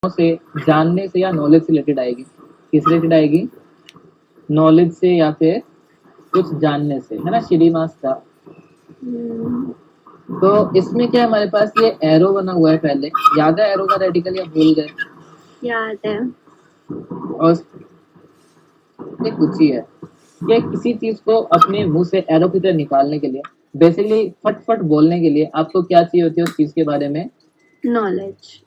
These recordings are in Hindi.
से, जानने से या नॉलेज से रिलेटेड आएगी। किस रिलेटेड आएगी? नॉलेज से या फिर कुछ जानने से, है ना। श्रीमास का। तो इसमें क्या है हमारे पास, ये एरो बना हुआ है। पहले याद है एरो का रेडिकल या भूल गए? याद है। और ये कुछ ही है, ये किसी चीज को अपने मुंह से एरो की तरह निकालने के लिए, बेसिकली फट बोलने के लिए आपको क्या चाहिए होती है उस चीज के बारे में? नॉलेज।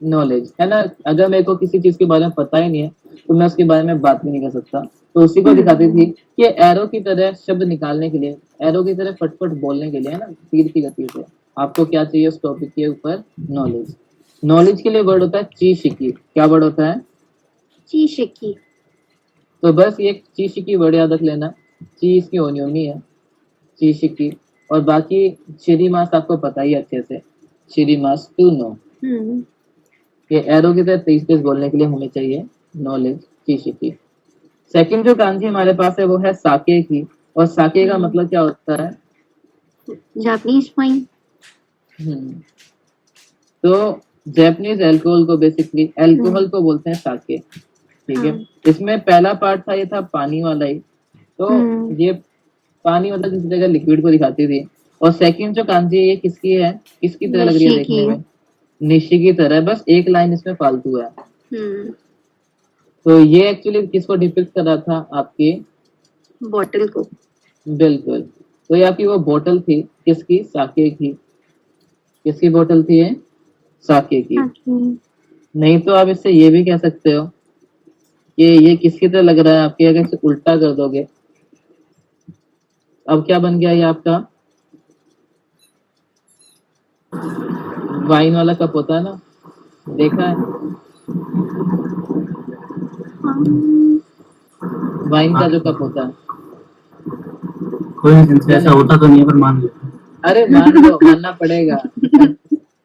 नॉलेज, है ना। अगर मेरे को किसी चीज के बारे में पता ही नहीं है तो मैं उसके बारे में बात भी नहीं कर सकता। तो उसी को दिखाती थी कि एरो की तरह शब्द निकालने के लिए, एरो की तरह फट बोलने के लिए, है ना, तीर की गति से आपको क्या चाहिए उस टॉपिक के ऊपर? नॉलेज। नॉलेज के लिए वर्ड होता है चीशिकी। क्या वर्ड होता है? चीशिकी। तो बस ये चीशिकी वर्ड याद रख लेना। ची इसकी ओनियोमी है, चीशिकी। और बाकी श्रीमास आपको पता ही अच्छे से, श्रीमास टू नो। ये एरो की तरह तेज बोलने के लिए हमें चाहिए नॉलेज, चीशिकी। सेकंड जो कांजी हमारे पास है वो है साके की। और साके का मतलब क्या होता है? Japanese wine. तो जापानीज अल्कोहल को, बेसिकली अल्कोहल को बोलते हैं साके। ठीक है। इसमें पहला पार्ट था, ये था पानी वाला ही। तो ये पानी मतलब किसी जगह लिक्विड को दिखाती थी। और सेकंड जो कांजी है ये किसकी है, किसकी तरह लग रही है देखने में? निशी की तरह, बस एक लाइन इसमें फालतू है। तो ये एक्चुअली किसको डिपिक्ट कर रहा था? आपकी बोतल को। बिल्कुल। तो ये आपकी वो बोतल थी, किसकी? साके की। किसकी बोतल थी ये? साके की। नहीं तो आप इससे ये भी कह सकते हो कि ये किसकी तरह लग रहा है आपके, अगर इसे उल्टा कर दोगे अब क्या बन गया ये आपका? वाइन वाला कप होता है ना, देखा है? वाइन का जो कप होता है, कोई ऐसा होता तो नहीं है पर मान लो। अरे मान लो, मानना पड़ेगा।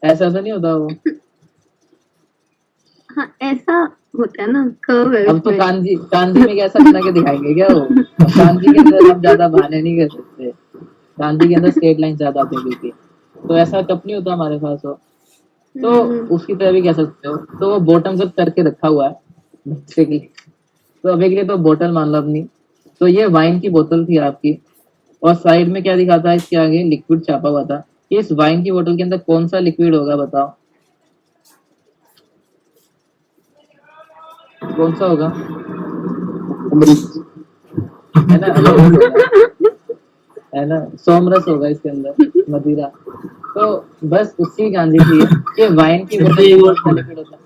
ऐसा नहीं होता वो। हाँ, ऐसा होता है ना, कर्व है। अब तो कांजी में कैसा बना के दिखाएंगे क्या वो? कांजी के अंदर हम ज्यादा बहाने नहीं कर सकते। कांजी के अंदर स्ट्रेट लाइन ज्यादा आती है क्योंकि, तो ऐसा कप नहीं होता हमारे पास हो। तो उसकी तरह भी कह सकते हो। तो वो बॉटम अप करके रखा हुआ है बेसिकली। तो अभी के लिए तो बोतल मान लो अपनी। तो ये वाइन की बोतल थी आपकी, और साइड में क्या दिखाता है इसके आगे? लिक्विड छापा हुआ था। इस वाइन की बोतल के अंदर कौन सा लिक्विड होगा बताओ? कौन सा होगा? है ना, है ना, सोमरस होगा इसके अंदर, मदिरा। तो बस उसकी गांधी थी कि वाइन की बोतल में कौन सा लिक्विड होता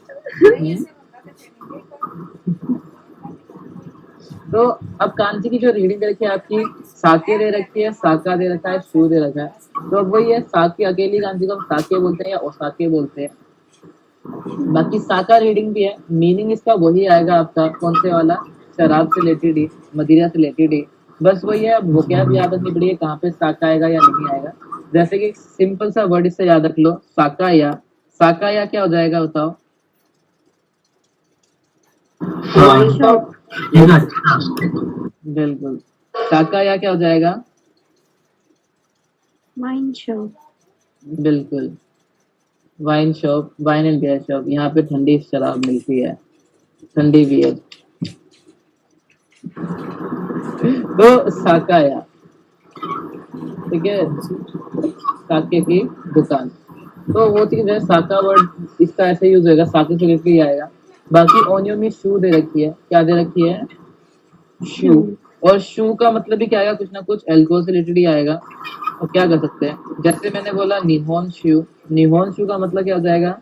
है। तो अब कांची की जो रीडिंग दे रखी है आपकी, साके दे रखी है, साका दे रखा है, शू दे रखा है। तो अब वही है, साके अकेली कांची को हम साके बोलते हैं या ओसाके बोलते हैं। बाकी साका रीडिंग भी है, मीनिंग इसका वही आएगा आपका, कौन से वाला? शराब से रिलेटेड ही, मदिरा से रिलेटेड ही। बस वही है, अब वोकैब याद रखनी पड़ेगी कहाँ पे साका आएगा या नहीं आएगा। जैसे कि सिंपल सा वर्ड इससे याद रख लो, साका या। साका या क्या हो जाएगा बताओ? बिल्कुल। साका या क्या हो जाएगा? Wine shop. बिल्कुल, wine shop, wine and beer shop. यहाँ पे ठंडी शराब मिलती है, ठंडी बियर। तो साकाया, ठीक है, साके की दुकान। तो वो चीज है, साका वर्ड इसका ऐसे यूज होगा, साके से लेके ही आएगा। बाकी ओनियो में शू दे रखी है, क्या दे रखी है? शू। और शू का मतलब भी क्या आएगा? कुछ ना कुछ अल्कोहल से रिलेटेड ही आएगा। और क्या कर सकते हैं, जैसे मैंने बोला निहोन शू। निहोन शू का मतलब क्या हो जाएगा?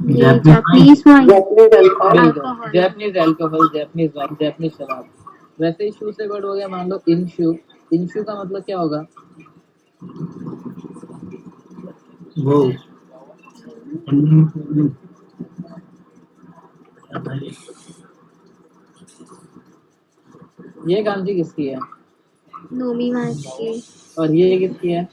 Japanese wine. Japanese alcohol, Japanese wine, Japanese शराब। वैसे ही शू से वर्ड हो गया, मान लो इनशू। इनशू का मतलब क्या होगा? वो ये गांधी किसकी है? नोमी मास की। और ये किसकी है?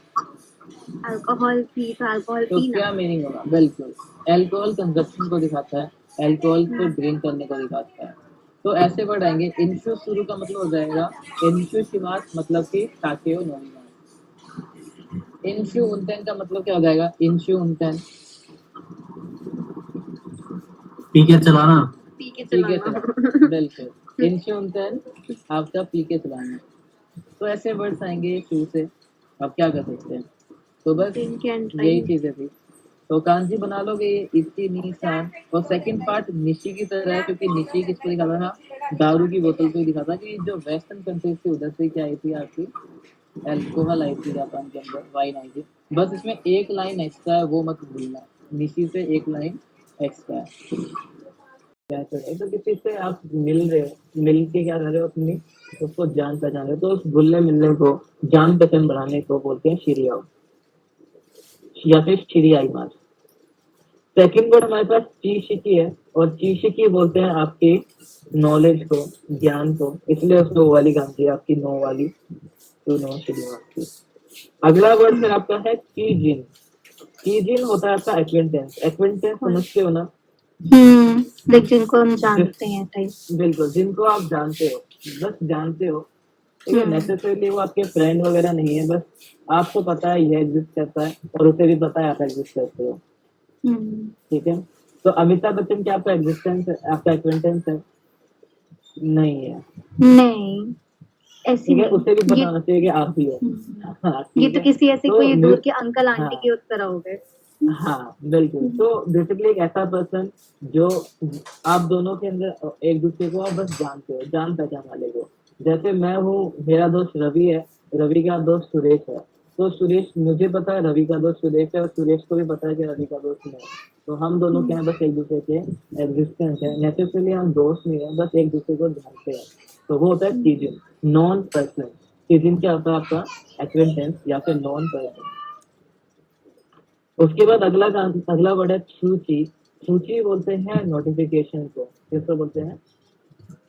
अल्कोहल की। तो अल्कोहल तो पीना। क्या मीनिंग होगा? बिल्कुल, अल्कोहल कंजप्शन को दिखाता है, अल्कोहल को ड्रिंक करने को दिखाता है। तो ऐसे वर्ड आएंगे। इनशू शुरू का मतलब हो जाएगा इनशू शिमास, मतलब कि साके और नोमिनास। इंशु उनतेन का मतलब क्या हो जाएगा? इंशु उनतेन पी के चलाना। पी के पी के चलाना। चलाना, बिल्कुल। इंशु उनतेन आपका पी के चलाना। तो ऐसे वर्ड्स आएंगे शू से, आप क्या कर सकते हैं? तो बस ड्रिंक एंड यही ड्राइव। चीजें थी। तो कांजी बना लोगे ये इत्ती नी सान। और सेकंड पार्ट निशी की तरह है, क्योंकि निशी किसको दिखाता था? दारू की बोतल को ही दिखाता कि जो वेस्टर्न कंट्रीज थी उधर से क्या आई थी आपकी अल्कोहल आई थी जापान के अंदर, वाइन आई थी। बस इसमें एक लाइन एक्स्ट्रा है, वो मत भूलना। निशी से एक लाइन एक्स्ट्रा है। क्या कर रहे हो? तो किसी से आप मिल रहे हो, मिल के क्या कर रहे हो? अपनी उसको जान पहचान रहे हो। तो उस घुलने मिलने को, जान पहचान बढ़ाने को बोलते हैं शिरियाओ या फिर शिरियाई मार। सेकंड वर्ड हमारे पास चीशिकी है, और चीशिकी बोलते हैं आपकी नॉलेज को, ज्ञान को, इसलिए उसमें वो वाली गांधी है आपकी नो वाली, तो नो शिरियाओ की। अगला वर्ड फिर आपका है कीजिन। कीजिन होता है आपका एक्विंटेंस। एक्विंटेंस समझते हो ना? लाइक जिनको हम जानते हैं टाइप। बिल्कुल, जिनको आप जानते हो, बस जानते हो। ठीक है, नेसेसरीली वो आपके फ्रेंड वगैरह नहीं है, बस आपको पता है ये एग्जिस्ट करता है और उसे भी पता है आप एग्जिस्ट करते हो। ठीक है, तो अमिताभ बच्चन क्या आपका एग्जिस्टेंस है, आपका एक्वेंटेंस है? नहीं है। नहीं, ऐसी ठीक है, नहीं। उसे भी पता ये होना चाहिए कि आप ही हो। हाँ, ये ठीक तो है। किसी ऐसे तो कोई दूर के अंकल आंटी हाँ, की तरह हो गए। हाँ बिल्कुल। तो बेसिकली एक ऐसा पर्सन जो आप दोनों के अंदर एक दूसरे को आप बस जानते हो, जान पहचान वाले को। जैसे मैं हूँ, मेरा दोस्त रवि है, रवि का दोस्त सुरेश है। तो सुरेश, मुझे पता है रवि का दोस्त सुरेश है, और सुरेश को भी पता है कि रवि का दोस्त मैं हूँ। तो हम दोनों क्या है, बस एक दूसरे के एग्जिस्टेंस है। नेसेसरली हम दोस्त नहीं है, बस एक दूसरे को जानते हैं। तो वो होता है टीजिन, नॉन पर्सन। टीजिन क्या होता है आपका? एक्वेंटेंस या फिर नॉन पर्सन। उसके बाद अगला वर्ड है सूची। सूची बोलते हैं नोटिफिकेशन को। किसको बोलते हैं?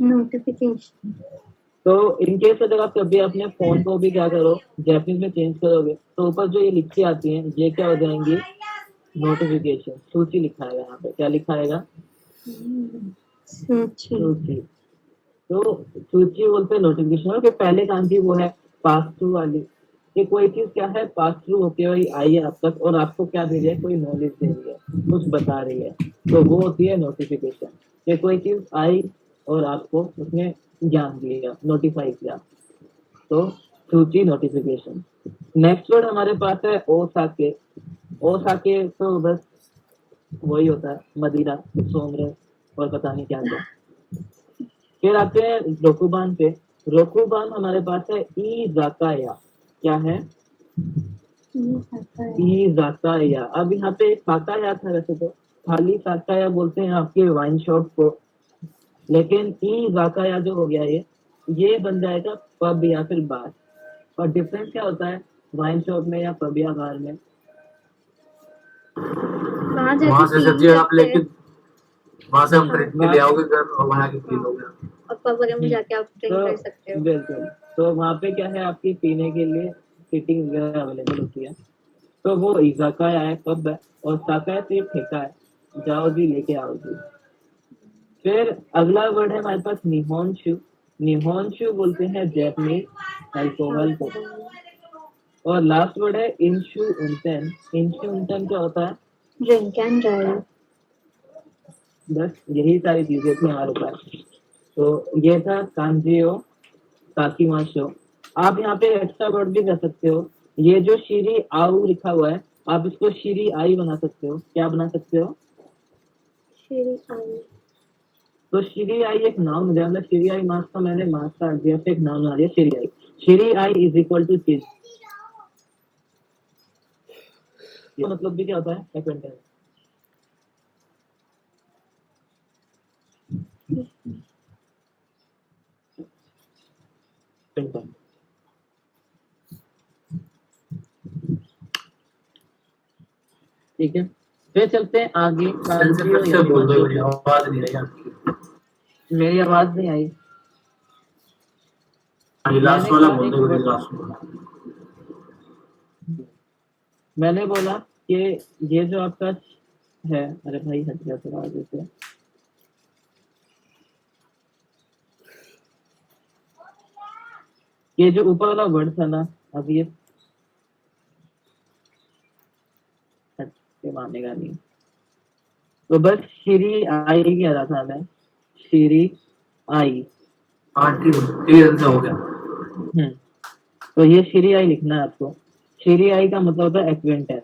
नोटिफिकेशन। तो इनकेस अगर आप कभी अपने फोन को भी क्या करो, जैपनीज में चेंज करोगे, तो ऊपर जो ये लिखी आती हैं, ये क्या हो जाएंगी? नोटिफिकेशन। सूची लिखा है यहाँ पे, क्या लिखा है? सूची। सूची। तो सूची बोलते हैं नोटिफिकेशन के पहले काम की, वो है पास थ्रू वाली। कि कोई चीज क्या है, पास थ्रू होके हुई आई है आप तक, और आपको क्या दे रही है? कोई नॉलेज दे रही है, कुछ बता रही है। तो वो होती है नोटिफिकेशन। कि कोई चीज आई और आपको उसने ज्ञान दिया, नोटिफाई किया। तो सूची, नोटिफिकेशन। नेक्स्ट वर्ड हमारे पास है ओसाके। ओसाके तो बस वही होता है, मदिरा, सोमरस और पता नहीं क्या क्या। फिर आते हैं रोकुबान पे। रोकुबान हमारे पास है ई जाकाया। क्या है? ई जाकाया। अब यहाँ पे साकाया था वैसे तो, खाली साकाया बोलते हैं आपके वाइन शॉप को, लेकिन ई जाकाया जो हो गया ये बन जाएगा पब या फिर बार। और डिफरेंस क्या होता है वाइन शॉप में या पब या बार में? वहाँ वहां से जाके सब्जी आप लेके, वहां से हम हाँ, खरीद के ले आओगे घर और बना के पी लोगे। और पब वगैरह में जाके आप ड्रिंक कर सकते हो। बिल्कुल। तो वहाँ पे क्या है, आपकी पीने के लिए सीटिंग वगैरह अवेलेबल होती है। तो वो इजाकाया है, पब है। और साकाया सिर्फ ठेका है, जाओ जी लेके आओ जी। फिर अगला वर्ड है हमारे पास निहोंशु। निहोंशु बोलते हैं जैपनीज अल्कोहल को। और लास्ट वर्ड है इंशु उनटेन। इंशु उनटेन क्या होता है? Drink and drive. बस यही सारी चीजें थी हमारे पास। तो ये था कांजियो ताकिमाशो। आप यहाँ पे एक्स्ट्रा वर्ड भी कर सकते हो। ये जो शीरी आउ लिखा हुआ है, आप इसको शीरी आई बना सकते हो। क्या बना सकते हो? तो शीरी आई एक नाउन हो गया, मतलब शीरी आई मास का मैंने मास का दिया, एक नाउन बना दिया शीरी आई। शीरी आई इज इक्वल टू चीज। ये मतलब भी क्या होता है? एक्वेंटेंस। ठीक है, फिर चलते हैं आगे। कांजियो या बोल दो, निहोंशु। आवाज नहीं आई आपकी। मेरी आवाज नहीं आई? लास्ट मैंने वाला कहा बोल एक दो, वर्ड, लास्ट वाला। मैंने बोला कि ये जो आपका है, अरे भाई हट गया थोड़ा आगे से। ये जो ऊपर वाला वर्ड था ना, अब ये अच्छे मानेगा नहीं। तो बस श्री आई कह रहा था मैं, श्री आई। हाँ ठीक ठीक से हो गया। तो ये श्री आई लिखना है आपको। श्री आई का मतलब होता है एक्वेंटेंस,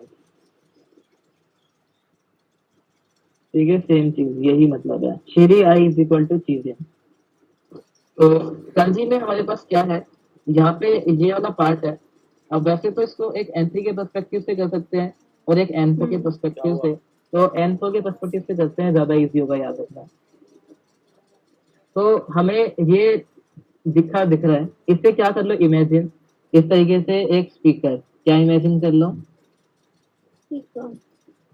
ठीक है, सेम चीज, यही मतलब है। Shri I is equal to चीजें। तो कंजी में हमारे पास क्या है, यहाँ पे ये वाला पार्ट है। अब वैसे तो इसको एक एंट्री के पर्सपेक्टिव से कर सकते हैं और एक एनफो के पर्सपेक्टिव से। तो एनफो के पर्सपेक्टिव से करते हैं, ज्यादा इजी होगा याद रखना। तो हमें ये दिख रहा है, इससे क्या कर लो, इमेजिन इस तरीके से एक स्पीकर, क्या इमेजिन कर लो,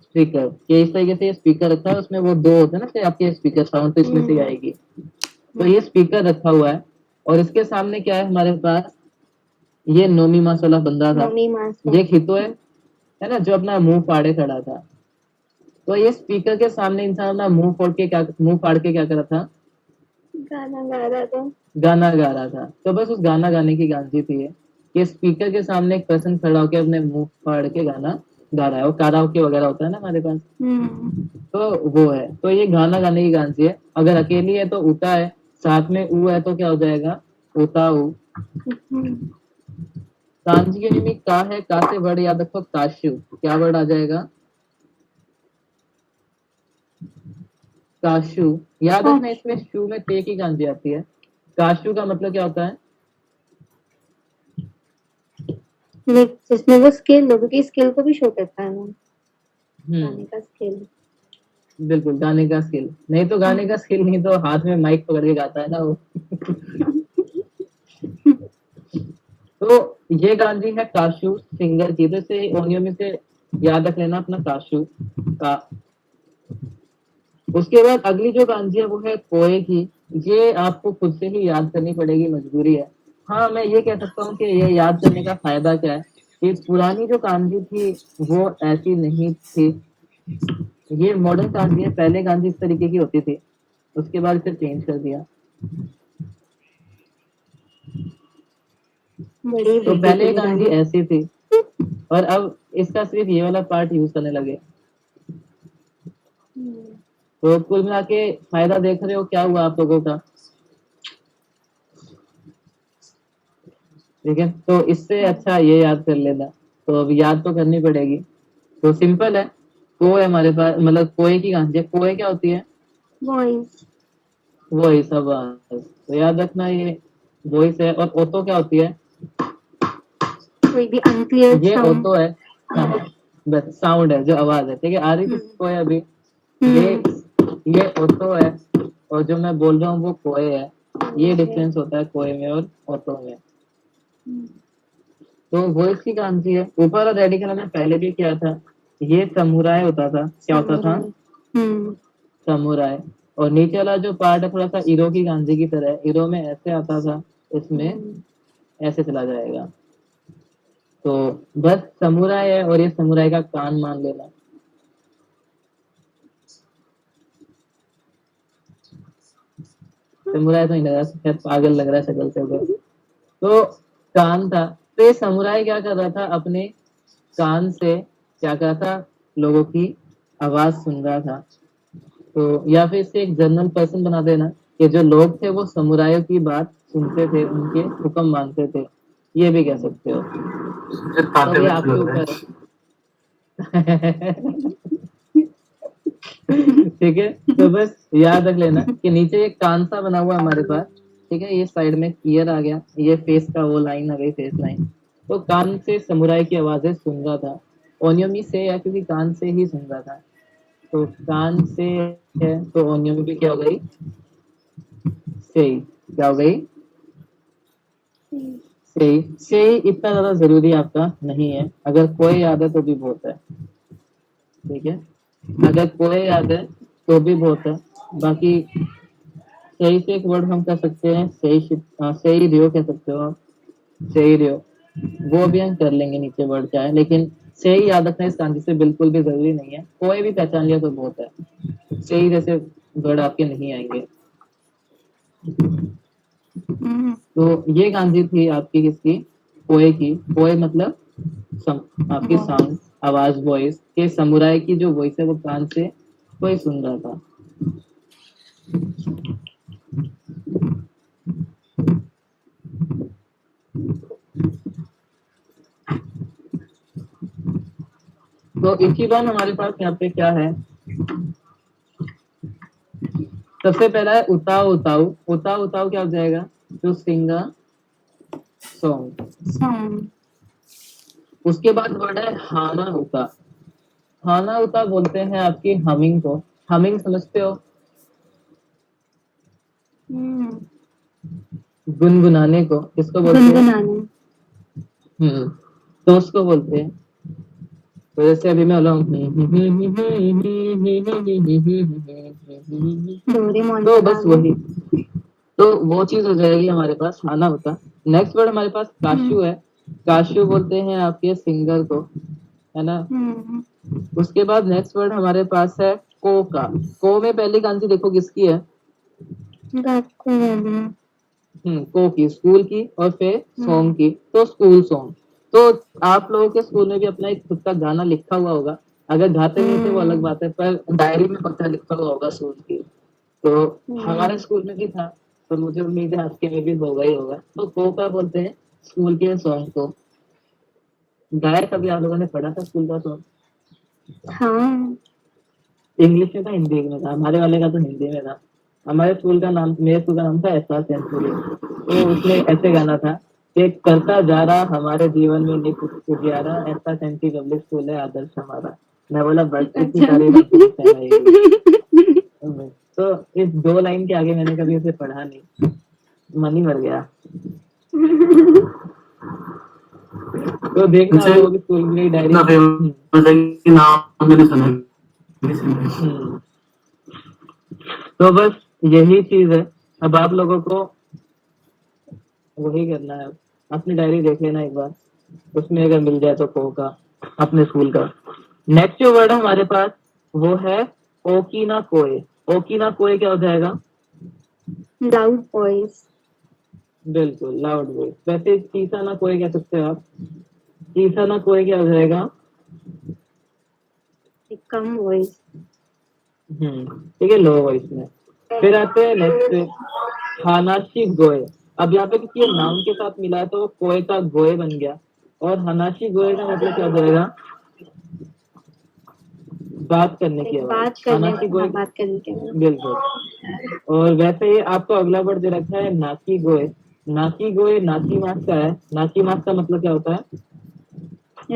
स्पीकर, ये इस तरीके से ये स्पीकर रखा है, उसमें वो दो होते हैं ना आपके स्पीकर साउंड, तो इसमें से ही आएगी। तो ये स्पीकर रखा हुआ है और इसके सामने क्या है हमारे पास, ये नोमी मास वाला बंदा था, ये खितो है ना, जो अपना मुंह फाड़े खड़ा था। तो ये स्पीकर के सामने इंसान अपना मुंह फाड़ के क्या कर रहा था, गाना गा रहा था। गाना गा रहा था। तो बस उस गाना गाने की गांधी थी ये, कि स्पीकर के सामने एक पर्सन खड़ा होकर अपने मुंह फाड़ के गाना गा रहा है। वो काराओके वगैरह होता है ना हमारे पास, तो वो है। तो ये गाना गाने की गांधी है। अगर अकेली है तो उता है, साथ में ऊ है तो क्या हो जाएगा, उता ऊ। कांजी के निमित्त का है, का से वर्ड याद रखो, काशु, क्या वर्ड आ जाएगा, काशु। याद रखना इसमें शू में ते की गांधी आती है। काशु का मतलब क्या होता है, जिसमें वो स्किल, लोगों की स्किल को भी शो करता है वो, गाने का स्किल। बिल्कुल, गाने का स्किल। नहीं तो गाने का स्किल नहीं तो हाथ में माइक पकड़ के गाता है ना वो। तो ये गांधी है काशु सिंगर की, तो इसे ओनियो में से याद रख लेना अपना, काशु का। उसके बाद अगली जो गांधी है वो है कोए की। ये आपको खुद से ही याद करनी पड़ेगी, मजबूरी है। हाँ, मैं ये कह सकता हूँ कि ये याद करने का फायदा क्या है, कि पुरानी जो गांधी थी वो ऐसी नहीं थी, ये मॉडर्न गांधी है। पहले गांधी इस तरीके की होती थी, उसके बाद इसे चेंज कर दिया। तो पहले गांधी ऐसी थी और अब इसका सिर्फ ये वाला पार्ट यूज करने लगे। तो कुल मिला के फायदा देख रहे हो क्या हुआ आप लोगों का, ठीक है। तो इससे अच्छा ये याद कर लेना। तो अब याद तो करनी पड़ेगी। तो सिंपल है, को है हमारे पास, मतलब कोए की गांधी। कोए क्या होती है, वॉइस, वॉइस, आवाज। तो याद रखना ये वॉइस है। और ओतो क्या होती है, कोई भी अनक्लियर, ये ओतो है, बस साउंड है, जो आवाज है, ठीक है। आ रही किसको है अभी, ये ओतो है और जो मैं बोल रहा हूँ वो कोए है। ये डिफरेंस होता है कोए में और ओतो में। तो वॉइस की गांधी है। ऊपर और रेडी का मैंने पहले भी किया था, ये समुराय होता था। क्या होता था, समुराय। और नीचे वाला जो पार्ट है थोड़ा सा ईरो की गांधी की तरह है। ईरो में ऐसे आता था, इसमें ऐसे चला जाएगा। तो बस समुराय है और ये समुराय का कान मान लेना। समुराय तो नहीं लग रहा, शायद पागल लग रहा है शक्ल से। तो कान था, तो ये समुराय क्या कर रहा था, अपने कान से क्या कर रहा था, लोगों की आवाज सुन रहा था। तो या फिर इससे एक जनरल पर्सन बना देना, कि जो लोग थे वो समुरायों की बात सुनते थे, उनके हुक्म मानते थे, ये भी कह सकते हो। तो ये आपके ऊपर है। ठीक है। तो बस याद रख लेना कि नीचे एक कान सा बना हुआ हमारे पास, ठीक है। ये साइड में ईयर आ गया, ये फेस का वो लाइन आ गई, फेस लाइन। तो कान से समुराय की आवाजें सुन रहा था। ओनियोमी से है क्योंकि कान से ही सुन रहा था। तो कान से है तो ओनियोमी भी क्या हो गई, से। क्या हो गई, से। इतना ज्यादा जरूरी आपका नहीं है, अगर कोई याद है तो भी बहुत है, ठीक है। अगर कोई याद है तो भी बहुत है। बाकी सही से एक वर्ड हम कर सकते हैं, सही रियो कह सकते हो आप, सही रियो, वो भी हम कर लेंगे, नीचे वर्ड क्या है। लेकिन सही याद रखना इस गांधी से बिल्कुल भी जरूरी नहीं है, कोई भी पहचान लिया तो बहुत है। सही जैसे वर्ड आपके नहीं आएंगे। तो ये गांधी थी आपकी किसकी, पोए की। पोए मतलब आपकी साउंड, आवाज वॉइस के समुराई की जो वॉइस है वो कान से कोई सुन रहा था। तो इचिबान हमारे पास यहाँ पे क्या है, सबसे पहला है उताओ उताओ। उताओ उताओ क्या हो जाएगा, to sing a song. Song. उसके बाद वर्ड है हाना उता। हाना उता बोलते हैं आपकी हमिंग को। हमिंग समझते हो, गुनगुनाने को किसको बोलते हैं, गुनगुनाने। तो उसको बोलते हैं। तो जैसे अभी मैं बोला हूँ डोरेमोन तो का बस गाना। वही, तो वो चीज हो जाएगी हमारे पास हाना होता। नेक्स्ट वर्ड हमारे पास काशू है। काशू बोलते हैं आपके सिंगर को, है ना। उसके बाद नेक्स्ट वर्ड हमारे पास है को का। को में पहली कांजी देखो किसकी है, को की, स्कूल की, और फिर सॉन्ग की, तो स्कूल सॉन्ग। तो आप लोगों के स्कूल में भी अपना एक खुद का गाना लिखा हुआ होगा, अगर गाते नहीं थे वो अलग बात है, पर डायरी में पक्का लिखा हुआ होगा स्कूल की। तो हमारे स्कूल में भी था, तो मुझे उम्मीद है आपके में भी होगा ही होगा। तो को का बोलते हैं स्कूल के सॉन्ग को। गाया कभी आप लोगों ने पढ़ा था स्कूल का सॉन्ग? हाँ। इंग्लिश में था हिंदी में था? हमारे वाले का तो हिंदी में था। हमारे स्कूल का नाम, मेरे स्कूल का नाम था एहसास सेंचुरी। तो उसमें ऐसे गाना था कि करता जा रहा हमारे जीवन में नित्य उजियारा, ऐसा सेंचुरी पब्लिक स्कूल है आदर्श हमारा। मैं बोला बस इतनी सारी बातें कहना ये। तो इस दो लाइन के आगे मैंने कभी उसे पढ़ा नहीं, मन ही मर गया। तो देखना आप लोगों की स्कूल की डायरी। इतना फेमस है कि नाम मैंने सुना है। तो बस यही चीज है। अब आप लोगों को वही करना है, अपनी डायरी देख लेना एक बार, उसमें अगर मिल जाए तो को का अपने स्कूल का। नेक्स्ट जो वर्ड है हमारे पास वो है ओकीना कोए। ओकीना कोए क्या हो जाएगा, लाउड वॉइस। बिल्कुल लाउड वॉइस। वैसे चीसा ना कोए कह सकते हो आप, चीसा ना कोए क्या हो जाएगा, कम वॉइस। ठीक है, लो वॉइस में। फिर आते हैं नेक्स्ट हानाशी गोए। अब यहाँ पे किसी नाउन के साथ मिला है तो वो कोए का गोए बन गया, और हनाशी गोए का मतलब क्या हो जाएगा, बात करने की आवाज। बात करने, हनाशी गोए, हाँ, बात करने के लिए। बिल्कुल। और वैसे ही आपको अगला वर्ड दे रखा है नाकी गोए। नाकी गोए नाकी मास का है। नाकी मास का मतलब क्या होता है,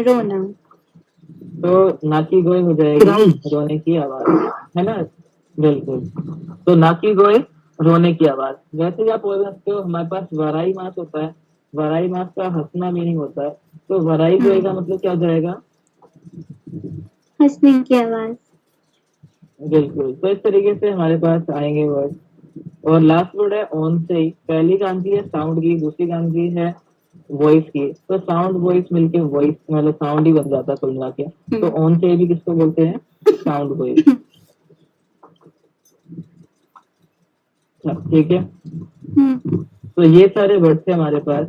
रोना। तो नाकी गोए हो जाएगी रोने की आवाज, है ना। बिल्कुल, तो नाकी गोए रोने की आवाज। वैसे ही आप बोल सकते हो हमारे पास वराई मास होता है। वराई मास का हंसना मीनिंग होता है, तो वराई गोए का मतलब क्या हो जाएगा, हंसने की आवाज। बिल्कुल। तो इस तरीके से हमारे पास आएंगे वर्ड। और लास्ट वर्ड है ऑन से ही। पहली कांजी है साउंड की, दूसरी कांजी है वॉइस की। तो साउंड वॉइस मिलके वॉइस मतलब साउंड ही बन जाता है कुल मिला के। तो ऑन से ही भी किसको बोलते हैं, साउंड वॉइस। ठीक है, तो ये सारे वर्ड थे हमारे पास।